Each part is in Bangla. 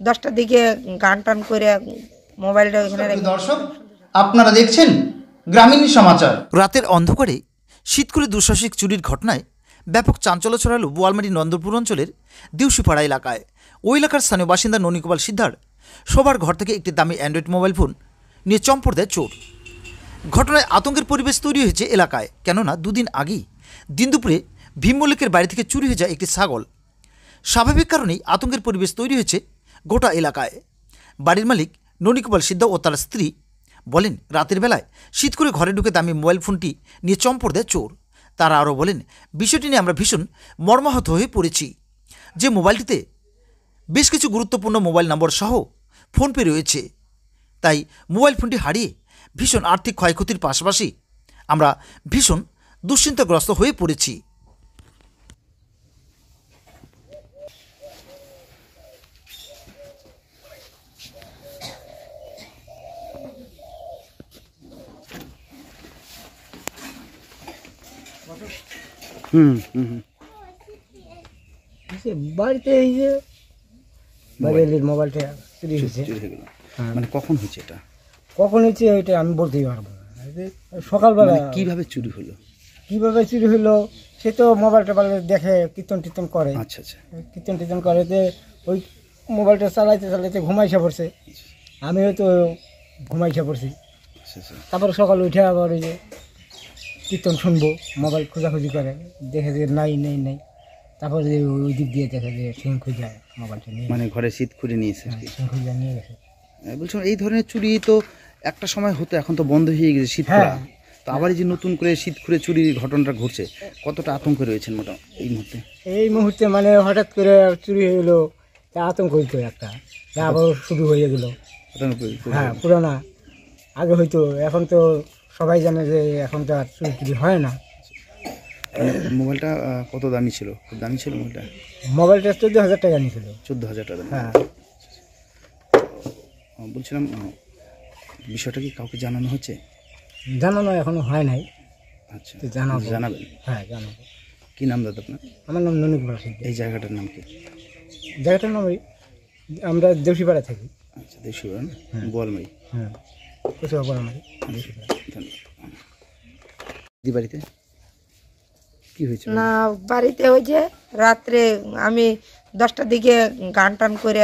10টার দিকে গান টান করে মোবাইলটা ওখানে রেখে। দর্শক, আপনারা দেখছেন গ্রামীণ সমাচার। রাতের অন্ধকারে শীতকুলে দুঃসাহসিক চুরির ঘটনায় ব্যাপক চাঞ্চল্য ছড়ালো বোয়ালমারী নন্দপুর অঞ্চলের দিউসিপাড়া এলাকায়। ওই এলাকার স্থানীয় বাসিন্দা ননীগোপাল সিদ্ধার সবার ঘর থেকে একটি দামি অ্যান্ড্রয়েড মোবাইল ফোন নিয়ে চম্পট দেয় চোর। ঘটনায় আতঙ্কের পরিবেশ তৈরি হয়েছে এলাকায়, কেননা দুদিন আগেই দিন দুপুরে ভীম মল্লিকের বাড়ি থেকে চুরি হয়ে যায় একটি ছাগল। স্বাভাবিক কারণেই আতঙ্কের পরিবেশ তৈরি হয়েছে গোটা এলাকায়। বাড়ির মালিক ননীগোপাল সিদ্ধা ও তার স্ত্রী বলেন, রাতের বেলায় শীত করে ঘরে ঢুকে দামি মোবাইল ফোনটি নিয়ে চম্পট দেয় চোর। তারা আরও বলেন, বিষয়টি নিয়ে আমরা ভীষণ মর্মাহত হয়ে পড়েছি। যে মোবাইলটিতে বেশ কিছু গুরুত্বপূর্ণ মোবাইল নম্বর সহ ফোনপে রয়েছে, তাই মোবাইল ফোনটি হারিয়ে ভীষণ আর্থিক ক্ষয়ক্ষতির পাশাপাশি আমরা ভীষণ দুশ্চিন্তাগ্রস্ত হয়ে পড়েছি। বাড়িতে এই যে বাড়ির মোবাইলটা চুরি হয়েছে। মানে কখন হয়েছে এটা? কখন হয়েছে এটা আমি বলতেই পারবো না। সকালবেলা। কিভাবে চুরি হলো? কিভাবে চুরি হলো সে তো মোবাইলটা দেখে কীর্তন টীর্তন করে। আচ্ছা আচ্ছা। কীর্তন টীর্তন করে যে ওই মোবাইলটা চালাইতে চালাইতে ঘুমাইসা পড়ছে, আমিও তো ঘুমাইসা পড়ছি। তারপরে সকাল উঠে আবার ওই যে কীর্তন শুনবো, মোবাইল খোঁজাখুঁজি করে, দেখে যে নাই নেই নেই, তারপরে যে ওই দিক দিয়ে দেখে যে সিং খুঁজে মোবাইলটা নিয়ে, মানে ঘরে শীত খুঁজে নিয়েছে আর কি। সিং খুঁজে নিয়ে গেছে। বলছিলাম এই ধরনের চুরি তো একটা সময় হতো, এখন তো বন্ধ হয়ে গেছে শীত খোলা। তো আবার এই যে নতুন করে শীত খুঁড়ে চুরির ঘটনাটা ঘটছে, কতটা আতঙ্কে রয়েছেন মোটা এই মুহূর্তে? এই মুহূর্তে মানে হঠাৎ করে চুরি হয়ে গেলো, তা আতঙ্ক হইতো একটা, আবার শুরু হয়ে গেল। হ্যাঁ, পুরানা আগে হইতো, এখন তো সবাই জানে যে এখন তো আর চুরি টুরি হয় না। মোবাইলটা কত দামি ছিল? খুব দামি ছিল মোবাইলটা? মোবাইলটা 14,000 টাকা নিয়েছিল। 14,000 টাকা? হ্যাঁ। বলছিলাম বিষয়টা কি কাউকে জানানো হচ্ছে? জানানো এখনো হয় নাই। আচ্ছা, জানাবেন? হ্যাঁ, জানাবো। কি নাম দাদা আপনার? আমার নাম ননীগোপাল সিদ্ধা। এই জায়গাটার নাম কি? জায়গাটার নাম ওই আমরা দেউসিপাড়া থাকি। আচ্ছা, দেউসিপাড়া, বোয়ালমারী। হ্যাঁ, বোয়ালমারী। দি বাড়িতে কি হয়েছে? না, বাড়িতে ওই যে রাত্রে আমি 10টার দিকে গান টান করে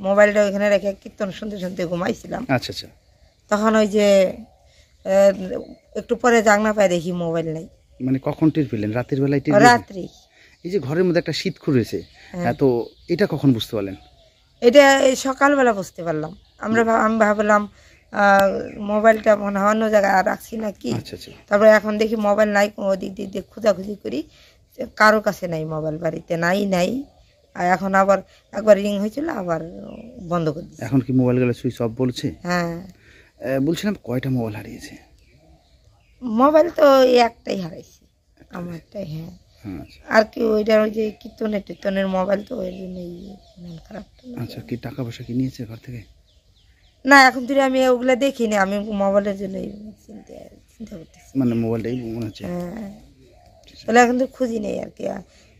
মোবাইলটা ওইখানে রেখে কীর্তন শুনতে শুনতে ঘুমাইছিলাম। আচ্ছা আচ্ছা। তখন ওই যে একটু পরে জাগনা পায় দেখি মোবাইল নাই। মানে কখন টের পেলেন? রাতের বেলায় টের? রাত্রি। এই যে ঘরের মধ্যে একটা শীত খুঁড়ে রয়েছে, তো এটা কখন বুঝতে পারলেন? এটা এই সকালবেলা বুঝতে পারলাম। আমি ভাবলাম মোবাইলটা মনে হয় অন্য জায়গায় রাখছি নাকি। আচ্ছা আচ্ছা। তারপরে এখন দেখি মোবাইল নাই, ওদিক দিয়ে খোঁজাখুঁজি করি, কারো কাছে নাই মোবাইল, বাড়িতে নাই। আর এখন আবার একবার রিং হয়েছিল, আবার বন্ধ করে দিচ্ছি। এখন কি মোবাইলগুলো সুইচ অফ বলছে? হ্যাঁ। বলছিলাম কয়টা মোবাইল হারিয়েছে? মোবাইল তো একটাই হারাইছি, আমারটাই। হ্যাঁ, আর কি ওইটা ওই যে কীর্তনের মোবাইল, তো ওই জন্যই মন খারাপ। আচ্ছা, কি টাকা পয়সা কি নিয়েছে ঘর থেকে? না, এখন তুই আমি ওগুলা দেখিনি, আমি মোবাইলের জন্যই চিন্তা করতেছি। মানে মোবাইলটাই মনে হচ্ছে। হ্যাঁ, তাহলে এখন তো খুঁজি নেই আর কি,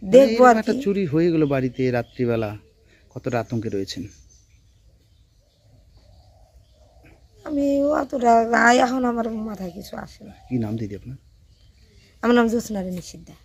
দেখবো আর একটা চুরি হয়ে গেল বাড়িতে রাত্রিবেলা, কতটা আতঙ্কে রয়েছেন? আমি অতটা এখন আমার মাথায় কিছু আসে না। কি নাম দিদি আপনার? আমার নাম জ্যোৎস্না রানী সিদ্ধা।